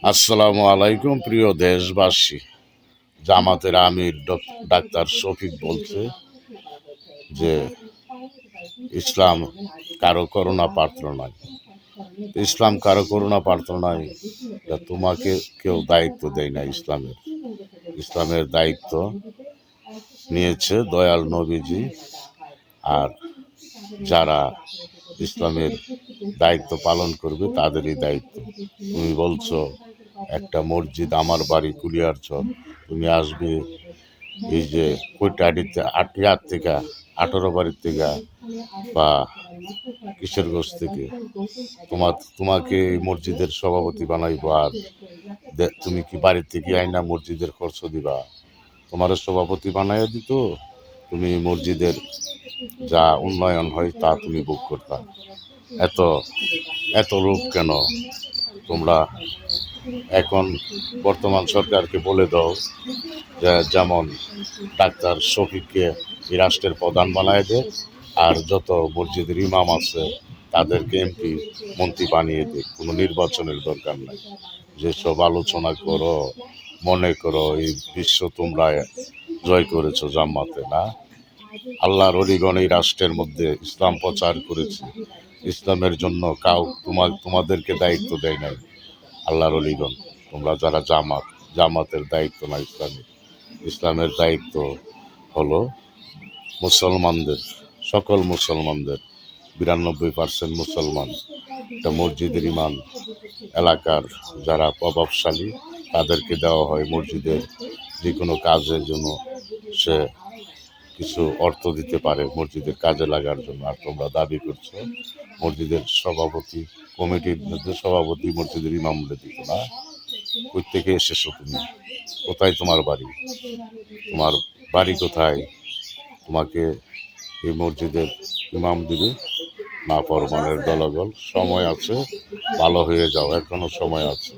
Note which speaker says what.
Speaker 1: আসসালামু আলাইকুম প্রিয় দেশবাসী। জামাতের আমির ডাক্তার শফিক বলছে যে ইসলাম কারো করুণা পাত্র নয়। ইসলাম কারো করুণা পাত্র নয়, এটা তোমাকে কেউ দায়িত্ব দেয় না। ইসলামের দায়িত্ব নিয়েছে দয়াল নবীজি। আর যারা ইসলামের দায়িত্ব পালন করবে তাদেরই দায়িত্ব। তুমি বলছো একটা মসজিদ আমার বাড়ি কুলিয়ারচর, তুমি আসবে এই যে কৈটাডিতে ৮ থেকে ১৮ বাড়ির থেকে বা কিশোরগঞ্জ থেকে তোমাকে এই মসজিদের সভাপতি বানাইবো, আর তুমি কি বাড়ির থেকে আইনা মসজিদের খরচ দিবা? তোমার সভাপতি বানাইয়া দিত, তুমি মসজিদের যা উন্নয়ন হয় তা তুমি ভোগ করতা। এত এত লোভ কেন? তোমরা এখন বর্তমান সরকারকে বলে দাও যে যেমন ডাক্তার শফিককে এই রাষ্ট্রের প্রধান বানায় দে, আর যত মসজিদের ইমাম আছে তাদেরকে এমপি মন্ত্রী বানিয়ে দে। কোনো নির্বাচনের দরকার নাই। যেসব আলোচনা করো, মনে করো এই বিশ্ব তোমরা জয় করেছো জামাতে, না? আল্লাহর অলিগণ এই রাষ্ট্রের মধ্যে ইসলাম প্রচার করেছে। ইসলামের জন্য তোমাদেরকে দায়িত্ব দেয় নাই আল্লাহর অলিগণ। তোমরা যারা জামাতের দায়িত্ব না ইসলামের দায়িত্ব হলো মুসলমানদের, সকল মুসলমানদের। ৯২% মুসলমান। একটা মসজিদের ইমাম এলাকার যারা প্রভাবশালী তাদেরকে দেওয়া হয় মসজিদের যে কোনো কাজের জন্য, সে কিছু অর্থ দিতে পারে মসজিদের কাজে লাগার জন্য। আর তোমরা দাবি করছো মসজিদের সভাপতি, কমিটির মধ্যে সভাপতি মসজিদের ইমামদের দিত না। কই থেকে এসেছো তুমি? কোথায় তোমার বাড়ি? তোমার বাড়ি কোথায়? তোমাকে এই মসজিদের ইমাম দিবে না? ফরমানের দলবল। সময় আছে, ভালো হয়ে যাও, এখনো সময় আছে।